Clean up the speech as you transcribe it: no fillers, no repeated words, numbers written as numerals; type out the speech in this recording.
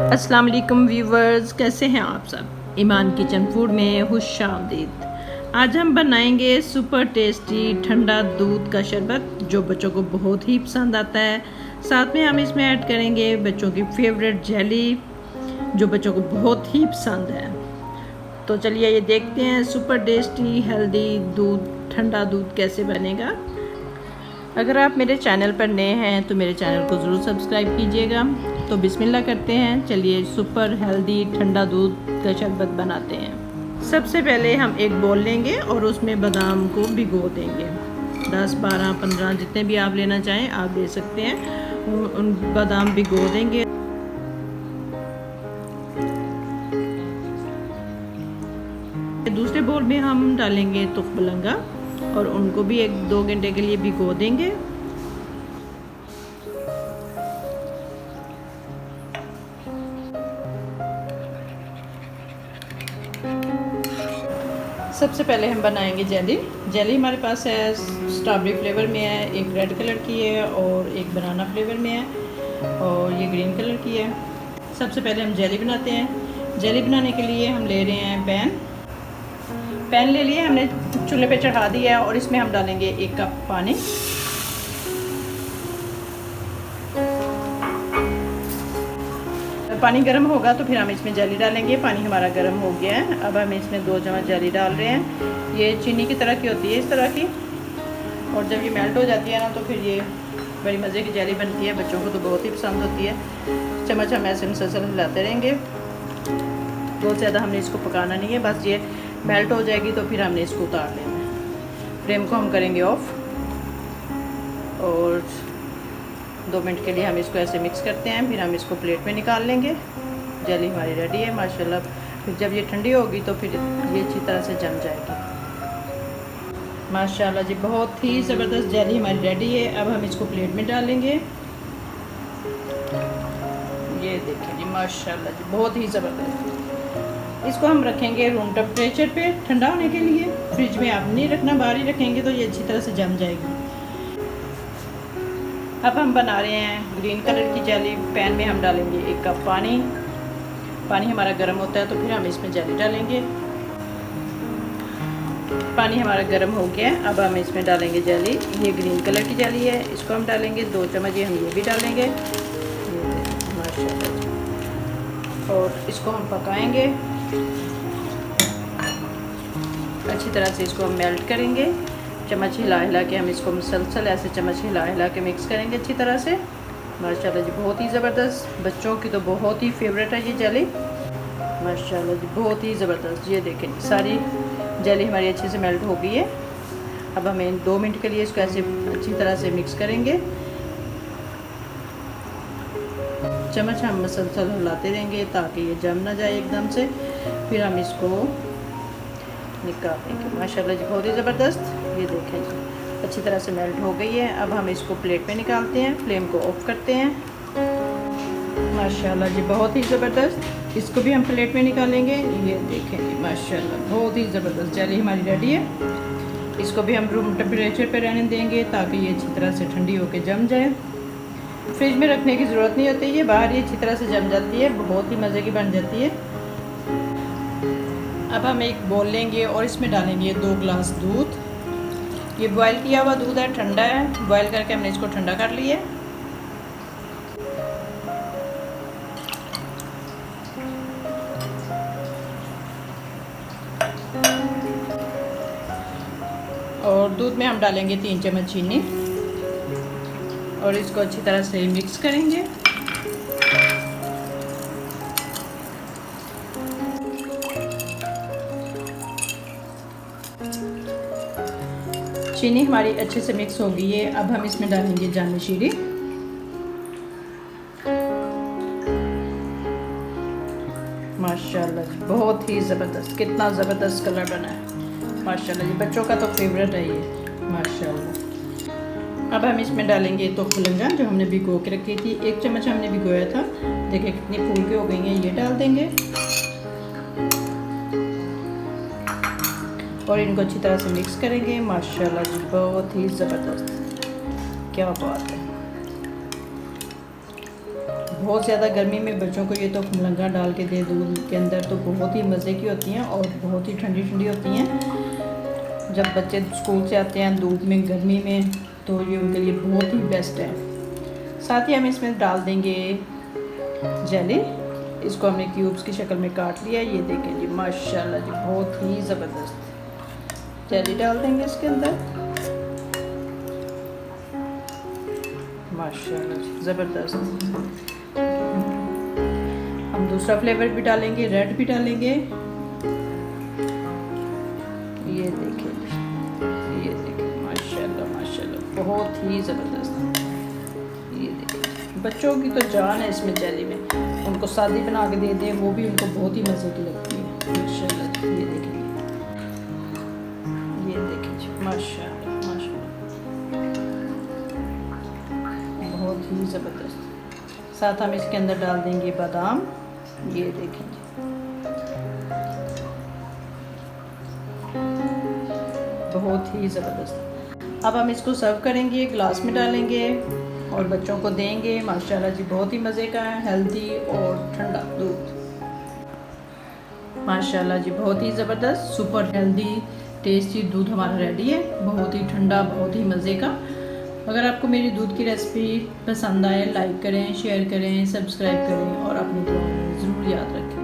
अस्सलाम वालेकुम व्यूवर्स, कैसे हैं आप सब। ईमान किचन फूड में खुशामदीद। आज हम बनाएंगे सुपर टेस्टी ठंडा दूध का शरबत जो बच्चों को बहुत ही पसंद आता है। साथ में हम इसमें ऐड करेंगे बच्चों की फेवरेट जेली जो बच्चों को बहुत ही पसंद है। तो चलिए ये देखते हैं सुपर टेस्टी हेल्दी दूध ठंडा दूध कैसे बनेगा। अगर आप मेरे चैनल पर नए हैं तो मेरे चैनल को ज़रूर सब्सक्राइब कीजिएगा। तो बिस्मिल्लाह करते हैं, चलिए सुपर हेल्दी ठंडा दूध का शरबत बनाते हैं। सबसे पहले हम एक बोल लेंगे और उसमें बादाम को भिगो देंगे। 10, 12, 15 जितने भी आप लेना चाहें आप ले सकते हैं। उन बादाम भिगो देंगे। दूसरे बोल में हम डालेंगे तुखबलंगा और उनको भी 1-2 घंटे के लिए भिगो देंगे। सबसे पहले हम बनाएंगे जेली हमारे पास है, स्ट्रॉबेरी फ्लेवर में है, एक रेड कलर की है और एक बनाना फ्लेवर में है और ये ग्रीन कलर की है। सबसे पहले हम जेली बनाते हैं। जेली बनाने के लिए हम ले रहे हैं पैन ले लिए हमने, चूल्हे पे चढ़ा दिया है और इसमें हम डालेंगे 1 कप पानी। पानी गर्म होगा तो फिर हम इसमें जेली डालेंगे। पानी हमारा गर्म हो गया है। अब हम इसमें 2 चम्मच जेली डाल रहे हैं। ये चीनी की तरह की होती है, इस तरह की, और जब ये मेल्ट हो जाती है ना तो फिर ये बड़ी मज़े की जेली बनती है। बच्चों को तो बहुत ही पसंद होती है। चम्मच हम ऐसे मुसलसल हिलाते रहेंगे। बहुत ज़्यादा हमने इसको पकाना नहीं है, बस ये मेल्ट हो जाएगी तो फिर हमने इसको उतार लेना है। फ्लेम को हम करेंगे ऑफ और 2 मिनट के लिए हम इसको ऐसे मिक्स करते हैं। फिर हम इसको प्लेट में निकाल लेंगे। जेली हमारी रेडी है माशाल्लाह। फिर जब ये ठंडी होगी तो फिर ये अच्छी तरह से जम जाएगी माशाल्लाह जी। बहुत ही ज़बरदस्त जेली हमारी रेडी है। अब हम इसको प्लेट में डालेंगे। ये देखिए जी माशाल्लाह जी, बहुत ही ज़बरदस्त। इसको हम रखेंगे रूम टेम्परेचर पे ठंडा होने के लिए। फ्रिज में आप नहीं रखना, बाहर ही रखेंगे तो ये अच्छी तरह से जम जाएगी। अब हम बना रहे हैं ग्रीन कलर की जेली। पैन में हम डालेंगे 1 कप पानी। पानी हमारा गर्म होता है तो फिर हम इसमें जेली डालेंगे। पानी हमारा गर्म हो गया है। अब हम इसमें डालेंगे जेली। ये ग्रीन कलर की जेली है, इसको हम डालेंगे 2 चम्मच। हम ये भी डालेंगे माशाल्लाह। और इसको हम पकाएंगे अच्छी तरह से। इसको हम मेल्ट करेंगे। चम्मच हिला हिला के हम इसको मुसलसल ऐसे चम्मच हिला हिला के मिक्स करेंगे अच्छी तरह से माशाल्लाह जी। बहुत ही ज़बरदस्त, बच्चों की तो बहुत ही फेवरेट है ये जेली माशाल्लाह जी, बहुत ही ज़बरदस्त। ये देखें सारी जेली हमारी अच्छे से मेल्ट हो गई है। अब हमें 2 मिनट के लिए इसको ऐसे अच्छी तरह से मिक्स करेंगे। चम्मच हम मुसलसल हिलाते रहेंगे ताकि ये जम ना जाए एकदम से। फिर हम इसको निकाल देंगे माशाल्लाह जी, बहुत ही ज़बरदस्त। ये देखें जी अच्छी तरह से मेल्ट हो गई है। अब हम इसको प्लेट में निकालते हैं। फ्लेम को ऑफ करते हैं माशाल्लाह जी, बहुत ही ज़बरदस्त। इसको भी हम प्लेट में निकालेंगे। ये देखें जी माशाल्लाह, बहुत ही ज़बरदस्त जेली हमारी रेडी है। इसको भी हम रूम टेम्परेचर पर रहने देंगे ताकि ये अच्छी तरह से ठंडी होकर जम जाए। फ्रिज में रखने की ज़रूरत नहीं होती, ये बाहर ही अच्छी तरह से जम जाती है, बहुत ही मज़े की बन जाती है। अब हम एक बोल लेंगे और इसमें डालेंगे 2 गिलास दूध। ये बॉयल किया हुआ दूध है, ठंडा है। बॉयल करके हमने इसको ठंडा कर लिया। और दूध में हम डालेंगे 3 चम्मच चीनी और इसको अच्छी तरह से मिक्स करेंगे। चीनी हमारी अच्छे से मिक्स हो गई है। अब हम इसमें डालेंगे जावित्री। माशाल्लाह जी, बहुत ही ज़बरदस्त, कितना ज़बरदस्त कलर बना है माशाल्लाह जी। बच्चों का तो फेवरेट है ये माशाल्लाह। अब हम इसमें डालेंगे तुखबलंगा जो हमने भिगो के रखी थी। 1 चम्मच हमने भिगोया था, देखिए कितनी फूल के हो गई हैं। ये डाल देंगे और इनको अच्छी तरह से मिक्स करेंगे माशाल्लाह जी, बहुत ही ज़बरदस्त, क्या बात है। बहुत ज़्यादा गर्मी में बच्चों को ये तो मलंगा डाल के दे दूध के अंदर तो बहुत ही मज़े की होती हैं और बहुत ही ठंडी ठंडी होती हैं। जब बच्चे स्कूल से आते हैं धूप में गर्मी में तो ये उनके लिए बहुत ही बेस्ट है। साथ ही हम इसमें डाल देंगे जेली। इसको हमने क्यूब्स की शक्ल में काट लिया। ये देखें जी माशाल्लाह जी बहुत ही ज़बरदस्त जेली डाल देंगे इसके अंदर। माशाल्लाह जी ज़बरदस्त। हम दूसरा फ्लेवर भी डालेंगे, रेड भी डालेंगे। ये देखिए माशाल्लाह माशाल्लाह बहुत ही ज़बरदस्त। ये देखिए बच्चों की तो जान है इसमें जेली में। उनको सादी बना के दे दें वो भी उनको बहुत ही मज़े की लगती है माशाल्लाह। ये देखिए जी माशाल्लाह माशाल्लाह बहुत ही ज़बरदस्त। साथ हम इसके अंदर डाल देंगे बादाम। ये देखें बहुत ही ज़बरदस्त। अब हम इसको सर्व करेंगे, ग्लास में डालेंगे और बच्चों को देंगे। माशाल्लाह जी बहुत ही मज़े का है, हेल्दी और ठंडा दूध। माशाल्लाह जी बहुत ही ज़बरदस्त सुपर हेल्दी टेस्टी दूध हमारा रेडी है। बहुत ही ठंडा, बहुत ही मज़े का। अगर आपको मेरी दूध की रेसिपी पसंद आए लाइक करें, शेयर करें, सब्सक्राइब करें और अपनी दुआ में ज़रूर याद रखें।